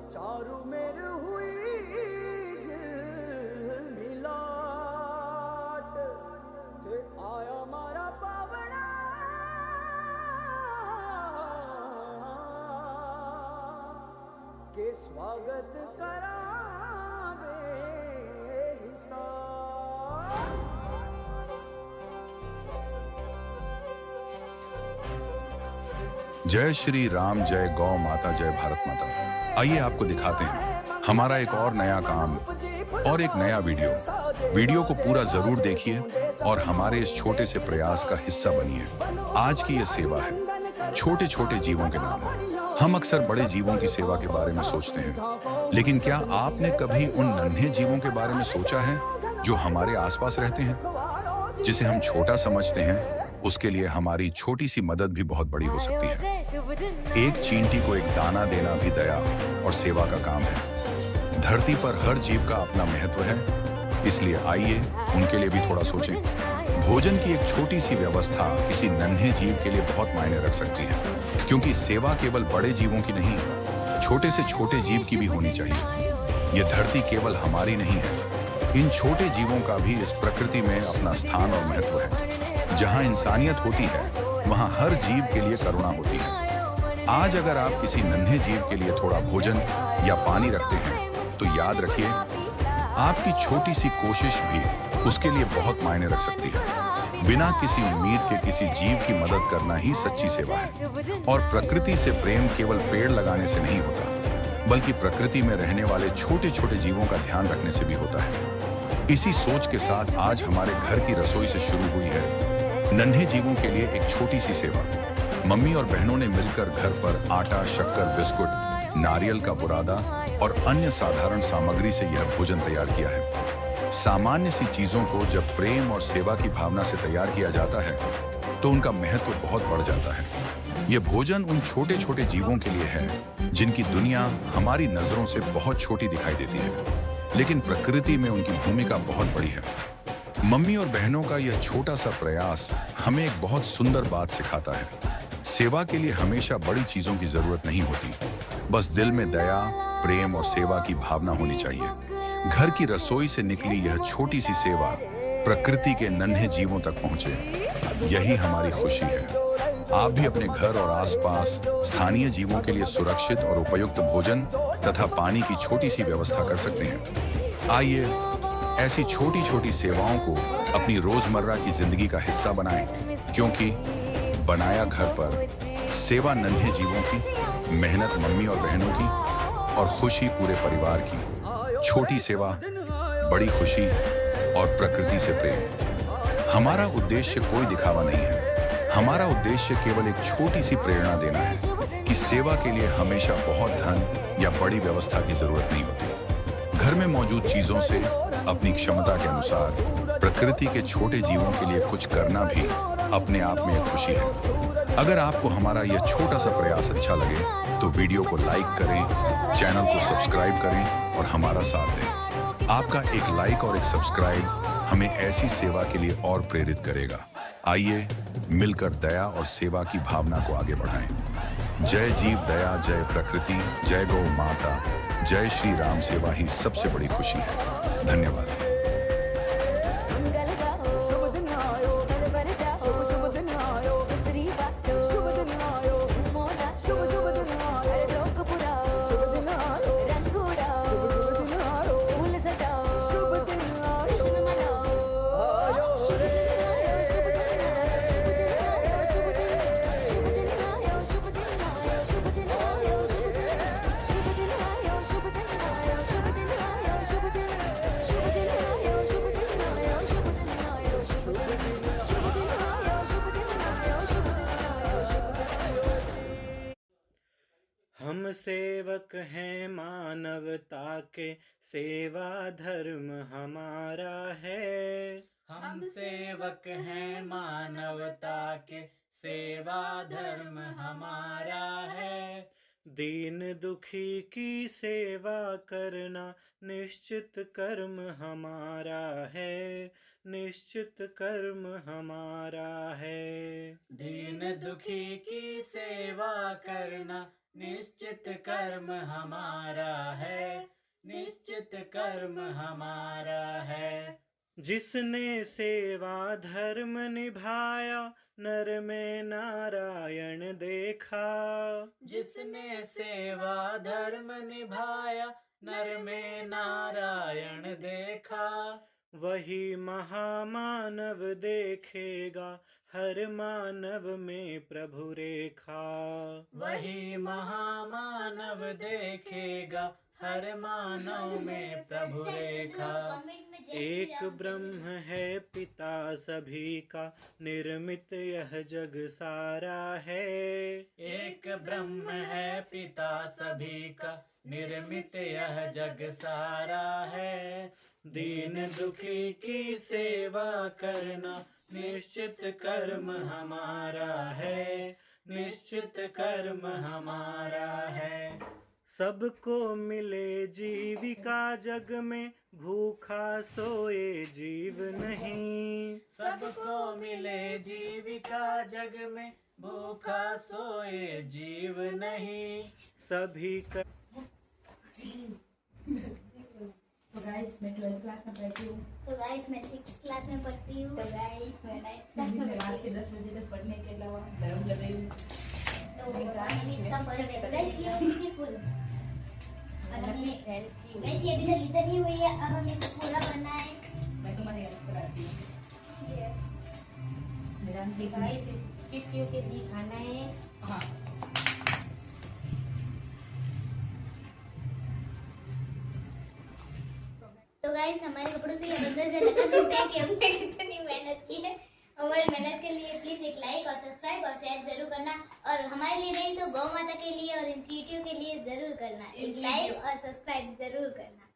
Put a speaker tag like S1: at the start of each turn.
S1: चारू मेर हुई झिलमिलाट ते आया मारा पावड़ा के स्वागत करावे हिसाब।
S2: जय श्री राम, जय गौ माता, जय भारत माता। आइए आपको दिखाते हैं हमारा एक और नया काम और एक नया वीडियो को पूरा जरूर देखिए और हमारे इस छोटे से प्रयास का हिस्सा बनिए। आज की ये सेवा है छोटे छोटे जीवों के नाम। हम अक्सर बड़े जीवों की सेवा के बारे में सोचते हैं, लेकिन क्या आपने कभी उन नन्हे जीवों के बारे में सोचा है जो हमारे आसपास रहते हैं? जिसे हम छोटा समझते हैं, उसके लिए हमारी छोटी सी मदद भी बहुत बड़ी हो सकती है। एक चींटी को एक दाना देना भी दया और सेवा का काम है। धरती पर हर जीव का अपना महत्व है, इसलिए आइए उनके लिए भी थोड़ा सोचें। भोजन की एक छोटी सी व्यवस्था किसी नन्हे जीव के लिए बहुत मायने रख सकती है, क्योंकि सेवा केवल बड़े जीवों की नहीं, छोटे से छोटे जीव की भी होनी चाहिए। ये धरती केवल हमारी नहीं है, इन छोटे जीवों का भी इस प्रकृति में अपना स्थान और महत्व है। जहाँ इंसानियत होती है, वहाँ हर जीव के लिए करुणा होती है। आज अगर आप किसी नन्हे जीव के लिए थोड़ा भोजन या पानी रखते हैं, तो याद रखिए आपकी छोटी सी कोशिश भी उसके लिए बहुत मायने रख सकती है। बिना किसी उम्मीद के किसी जीव की मदद करना ही सच्ची सेवा है। और प्रकृति से प्रेम केवल पेड़ लगाने से नहीं होता, बल्कि प्रकृति में रहने वाले छोटे छोटे जीवों का ध्यान रखने से भी होता है। इसी सोच के साथ आज हमारे घर की रसोई से शुरू हुई है नन्हे जीवों के लिए एक छोटी सी सेवा। मम्मी और बहनों ने मिलकर घर पर आटा, शक्कर, बिस्कुट, नारियल का बुरादा और अन्य साधारण सामग्री से यह भोजन तैयार किया है। सामान्य सी चीजों को जब प्रेम और सेवा की भावना से तैयार किया जाता है, तो उनका महत्व बहुत बढ़ जाता है। यह भोजन उन छोटे छोटे जीवों के लिए है जिनकी दुनिया हमारी नजरों से बहुत छोटी दिखाई देती है, लेकिन प्रकृति में उनकी भूमिका बहुत बड़ी है। मम्मी और बहनों का यह छोटा सा प्रयास हमें एक बहुत सुंदर बात सिखाता है। सेवा के लिए हमेशा बड़ी चीजों की जरूरत नहीं होती, बस दिल में दया, प्रेम और सेवा की भावना होनी चाहिए। घर की रसोई से निकली यह छोटी सी सेवा प्रकृति के नन्हे जीवों तक पहुंचे, यही हमारी खुशी है। आप भी अपने घर और आसपास स्थानीय जीवों के लिए सुरक्षित और उपयुक्त भोजन तथा पानी की छोटी सी व्यवस्था कर सकते हैं। आइए ऐसी छोटी छोटी सेवाओं को अपनी रोजमर्रा की जिंदगी का हिस्सा बनाएं, क्योंकि बनाया घर पर सेवा नन्हे जीवों की, मेहनत मम्मी और बहनों की और खुशी पूरे परिवार की। छोटी सेवा, बड़ी खुशी और प्रकृति से प्रेम। हमारा उद्देश्य कोई दिखावा नहीं है, हमारा उद्देश्य केवल एक छोटी सी प्रेरणा देना है कि सेवा के लिए हमेशा बहुत धन या बड़ी व्यवस्था की जरूरत नहीं होती। घर में मौजूद चीजों से अपनी क्षमता के अनुसार प्रकृति के छोटे जीवों के लिए कुछ करना भी अपने आप में एक खुशी है। अगर आपको हमारा यह छोटा सा प्रयास अच्छा लगे तो वीडियो को लाइक करें, चैनल को सब्सक्राइब करें और हमारा साथ दें। आपका एक लाइक और एक सब्सक्राइब हमें ऐसी सेवा के लिए और प्रेरित करेगा। आइए मिलकर दया और सेवा की भावना को आगे बढ़ाएं। जय जीव दया, जय प्रकृति, जय गौ माता, जय श्री राम। सेवा ही सबसे बड़ी खुशी है। धन्यवाद।
S3: हम सेवक हैं मानवता के, सेवा धर्म हमारा है।
S4: हम सेवक हैं मानवता के, सेवा धर्म हमारा है।
S3: दीन दुखी की सेवा करना निश्चित कर्म हमारा है, निश्चित कर्म हमारा है।
S4: दीन दुखी की सेवा करना निश्चित कर्म हमारा है, निश्चित कर्म हमारा है।
S3: जिसने सेवा धर्म निभाया, नर में नारायण देखा।
S4: जिसने सेवा धर्म निभाया, नर में नारायण देखा।
S3: वही महामानव देखेगा, हर मानव में प्रभु रेखा।
S4: वही महामानव देखेगा, हर मानव में प्रभु रेखा।
S3: एक ब्रह्म है पिता सभी का, निर्मित यह जग सारा है।
S4: एक ब्रह्म है पिता सभी का, निर्मित यह जग सारा है। दीन दुखी की सेवा करना, निश्चित कर्म हमारा है, निश्चित कर्म हमारा है।
S3: सबको मिले जीविका जग में, भूखा सोए जीव नहीं।
S4: सबको मिले जीविका जग में, भूखा सोए जीव नहीं।
S3: सभी का
S5: तो गाइस मैं 12th क्लास में पढ़ती हूँ।
S6: तो गाइस मैं 6th क्लास में पढ़ती हूँ।
S5: तो गाइस मैं 9th क्लास में रात के 10 बजे तक पढ़ने के अलावा धर्म कर रही हूँ।
S6: तो हम इसका बर्थडे गाइस ये ब्यूटीफुल गाइस ये अभी तक इधर नहीं हुई है, अब हमें इसे पूरा करना है।
S5: मैं तुम्हारी हेल्प कराती हूँ। मेरा
S6: गाइस चिट्टियों के दिखाना है।
S5: हाँ
S6: तो गाइस हमारे कपड़ों से ये अंदाजा लगा सकते हैं कि हमने कितनी मेहनत की है। हमारी मेहनत के लिए प्लीज एक लाइक और सब्सक्राइब और शेयर जरूर करना, और हमारे लिए नहीं तो गौ माता के लिए और इन चींटियों के लिए जरूर करना, एक लाइक और सब्सक्राइब जरूर करना।